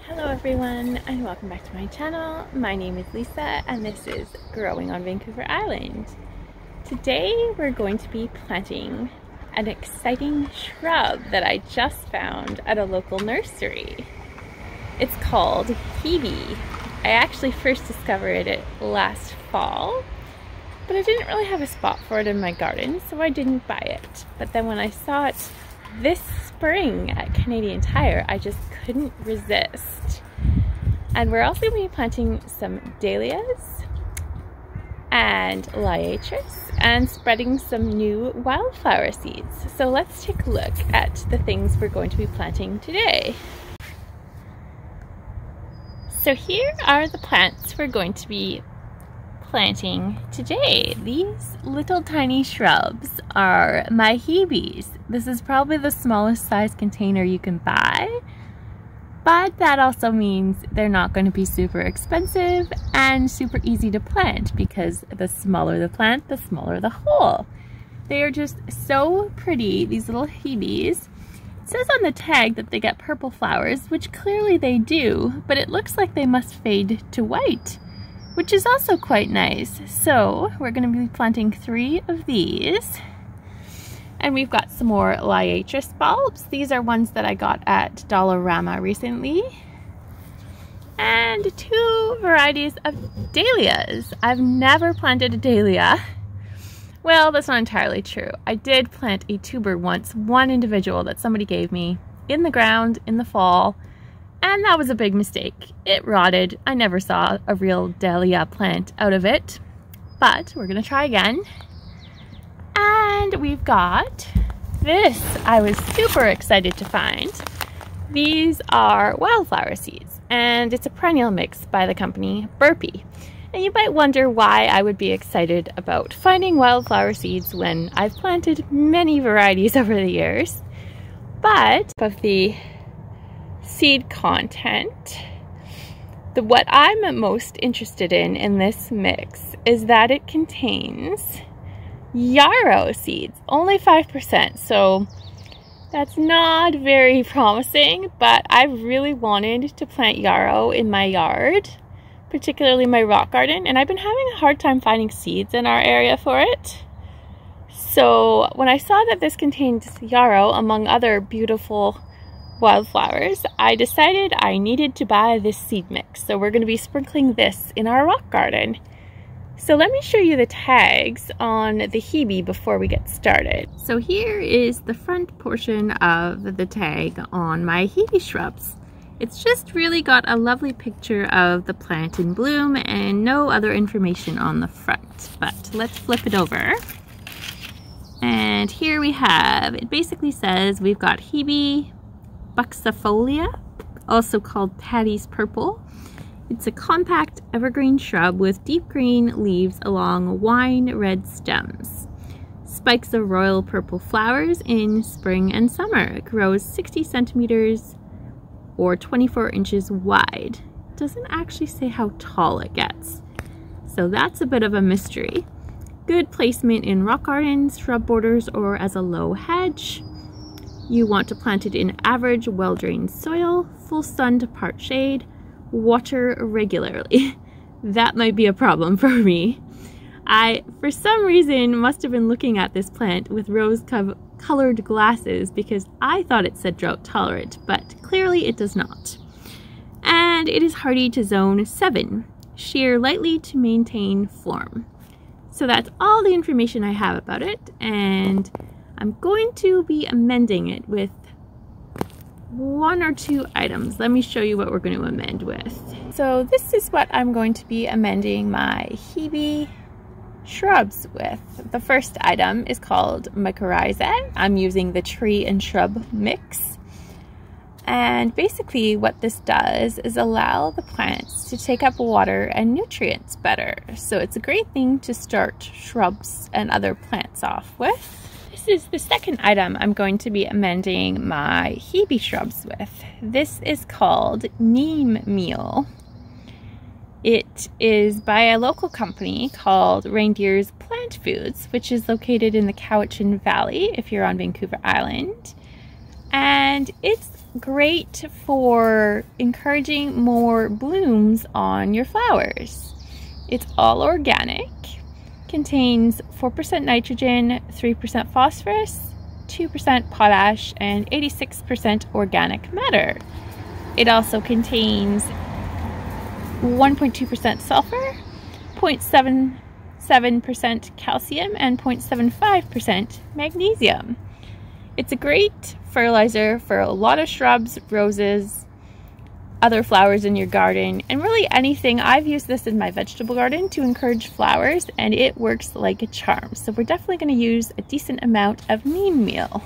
Hello everyone and welcome back to my channel. My name is Lisa and this is Growing on Vancouver Island. Today we're going to be planting an exciting shrub that I just found at a local nursery. It's called Hebe. I actually first discovered it last fall, but I didn't really have a spot for it in my garden, so I didn't buy it. But then when I saw it this spring at Canadian Tire, I just couldn't resist. And we're also going to be planting some Dahlias and Liatris and spreading some new wildflower seeds. So let's take a look at the things we're going to be planting today. So here are the plants we're going to be planting today. These little tiny shrubs are my Hebes. This is probably the smallest size container you can buy, but that also means they're not going to be super expensive and super easy to plant, because the smaller the plant, the smaller the hole. They are just so pretty, these little Hebes. It says on the tag that they get purple flowers, which clearly they do, but it looks like they must fade to white, which is also quite nice. So we're going to be planting 3 of these. And we've got some more Liatris bulbs. These are ones that I got at Dollarama recently. And 2 varieties of Dahlias. I've never planted a Dahlia. Well, that's not entirely true. I did plant a tuber once, one individual that somebody gave me, in the ground in the fall. And that was a big mistake. It rotted. I never saw a real Dahlia plant out of it. But we're gonna try again. And we've got this. I was super excited to find. These are wildflower seeds, and it's a perennial mix by the company Uppbeat. And you might wonder why I would be excited about finding wildflower seeds when I've planted many varieties over the years. But of the seed content, what I'm most interested in this mix is that it contains yarrow seeds, only 5%, so that's not very promising, but I really wanted to plant yarrow in my yard, particularly my rock garden, and I've been having a hard time finding seeds in our area for it. So when I saw that this contains yarrow among other beautiful wildflowers, I decided I needed to buy this seed mix. So we're going to be sprinkling this in our rock garden. So let me show you the tags on the Hebe before we get started. So here is the front portion of the tag on my Hebe shrubs. It's just really got a lovely picture of the plant in bloom and no other information on the front. But let's flip it over. And here we have, it basically says we've got Hebe buxifolia, also called Patty's Purple. It's a compact evergreen shrub with deep green leaves along wine red stems. Spikes of royal purple flowers in spring and summer. It grows 60 centimeters or 24 inches wide. It doesn't actually say how tall it gets, so that's a bit of a mystery. Good placement in rock gardens, shrub borders, or as a low hedge. You want to plant it in average, well-drained soil, full sun to part shade, water regularly. That might be a problem for me. I, for some reason, must have been looking at this plant with rose-colored glasses because I thought it said drought tolerant, but clearly it does not. And it is hardy to zone 7, shear lightly to maintain form. So that's all the information I have about it, and I'm going to be amending it with 1 or 2 items. Let me show you what we're going to amend with. So this is what I'm going to be amending my Hebe shrubs with. The first item is called mycorrhiza. I'm using the tree and shrub mix. And basically what this does is allow the plants to take up water and nutrients better. So it's a great thing to start shrubs and other plants off with. This is the second item I'm going to be amending my Hebe shrubs with. This is called neem meal. It is by a local company called Reindeer's Plant Foods, which is located in the Cowichan Valley if you're on Vancouver Island. and it's great for encouraging more blooms on your flowers. It's all organic, contains 4% nitrogen, 3% phosphorus, 2% potash, and 86% organic matter. It also contains 1.2% sulfur, 0.77% calcium, and 0.75% magnesium. It's a great fertilizer for a lot of shrubs, roses, other flowers in your garden, and really anything. I've used this in my vegetable garden to encourage flowers, and it works like a charm. So we're definitely going to use a decent amount of neem meal.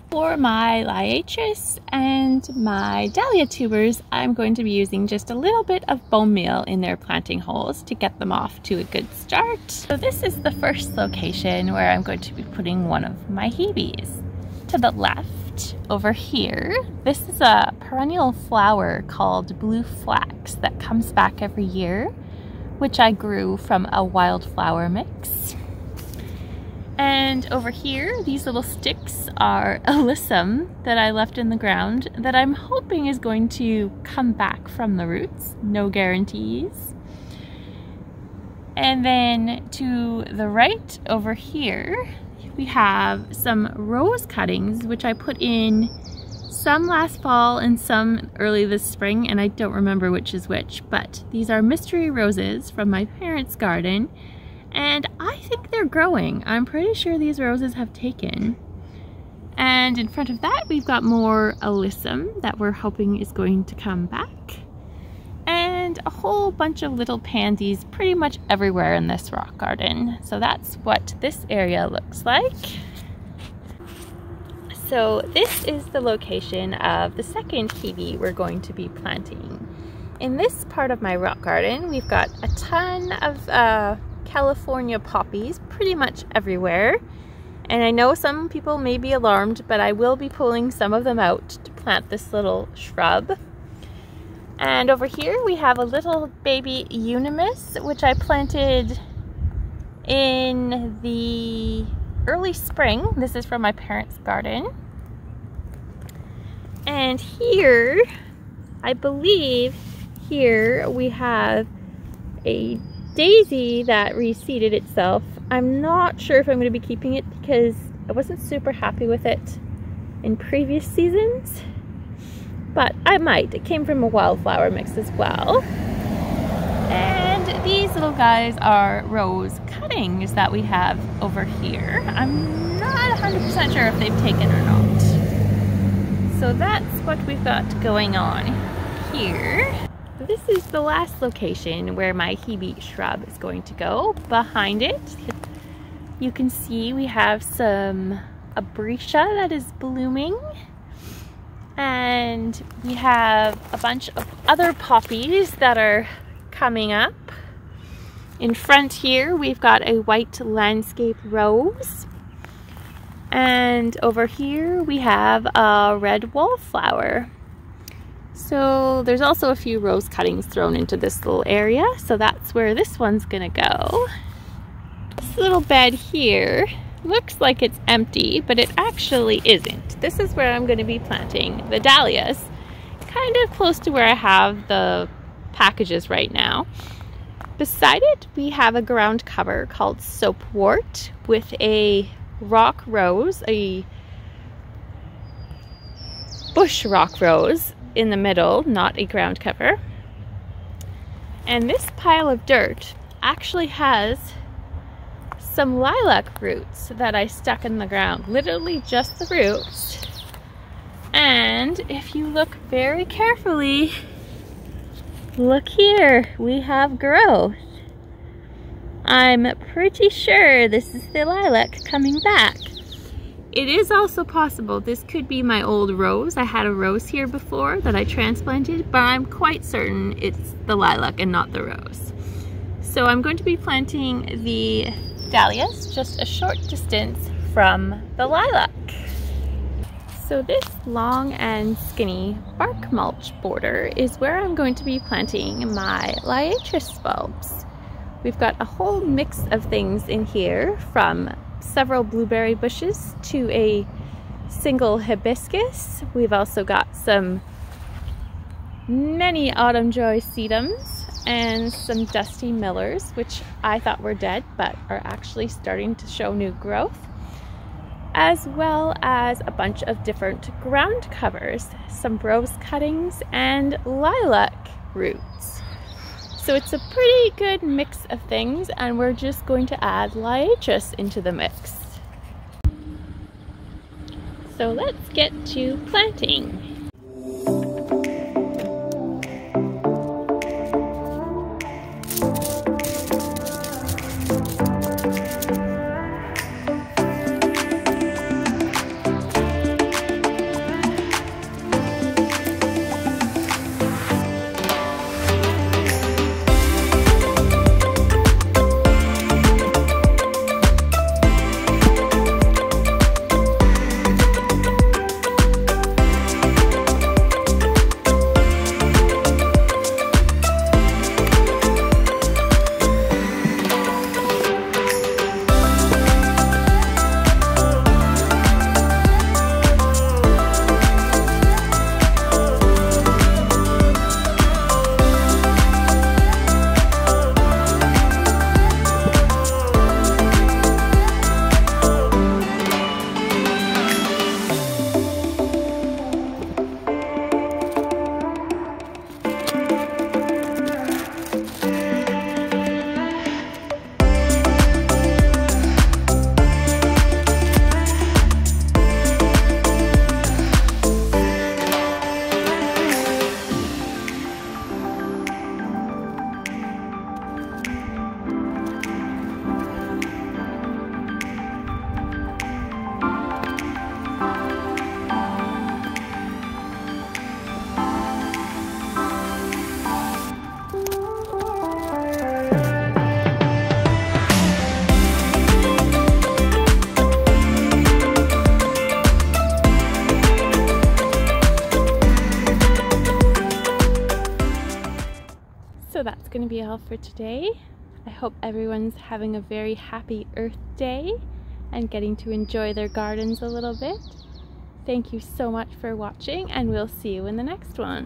For my Liatris and my Dahlia tubers, I'm going to be using just a little bit of bone meal in their planting holes to get them off to a good start. So this is the first location where I'm going to be putting one of my Hebes. To the left, over here, this is a perennial flower called blue flax that comes back every year, which I grew from a wildflower mix. And over here, these little sticks are alyssum that I left in the ground that I'm hoping is going to come back from the roots. No guarantees. And then to the right over here, we have some rose cuttings, which I put in some last fall and some early this spring, and I don't remember which is which, but these are mystery roses from my parents' garden, and I think they're growing. I'm pretty sure these roses have taken. And in front of that, we've got more alyssum that we're hoping is going to come back, and a whole bunch of little pansies pretty much everywhere in this rock garden. So that's what this area looks like. So this is the location of the second Hebe we're going to be planting. In this part of my rock garden, we've got a ton of California poppies pretty much everywhere. And I know some people may be alarmed, but I will be pulling some of them out to plant this little shrub. And over here we have a little baby Unimus, which I planted in the early spring. This is from my parents' garden. And here, I believe here we have a daisy that reseeded itself. I'm not sure if I'm going to be keeping it because I wasn't super happy with it in previous seasons. But I might. It came from a wildflower mix as well. And these little guys are rose cuttings that we have over here. I'm not 100% sure if they've taken or not. So that's what we've got going on here. This is the last location where my Hebe shrub is going to go. Behind it, you can see we have some abretia that is blooming. And we have a bunch of other poppies that are coming up. In front here, we've got a white landscape rose. And over here, we have a red wallflower. So there's also a few rose cuttings thrown into this little area. So that's where this one's gonna go. This little bed here looks like it's empty, but it actually isn't. This is where I'm going to be planting the dahlias, kind of close to where I have the packages right now. Beside it, we have a ground cover called soapwort with a rock rose, a bush rock rose in the middle, not a ground cover. And this pile of dirt actually has some lilac roots that I stuck in the ground, literally just the roots. And if you look very carefully, look here, we have growth. I'm pretty sure this is the lilac coming back. It is also possible this could be my old rose. I had a rose here before that I transplanted, but I'm quite certain it's the lilac and not the rose. So I'm going to be planting the dahlias just a short distance from the lilac. So this long and skinny bark mulch border is where I'm going to be planting my Liatris bulbs. We've got a whole mix of things in here, from several blueberry bushes to a single hibiscus. We've also got many autumn joy sedums and some dusty millers, which I thought were dead but are actually starting to show new growth, as well as a bunch of different ground covers, some rose cuttings and lilac roots. So it's a pretty good mix of things, and we're just going to add Liatris into the mix. So let's get to planting. So that's going to be all for today. I hope everyone's having a very happy Earth Day and getting to enjoy their gardens a little bit. Thank you so much for watching, and we'll see you in the next one.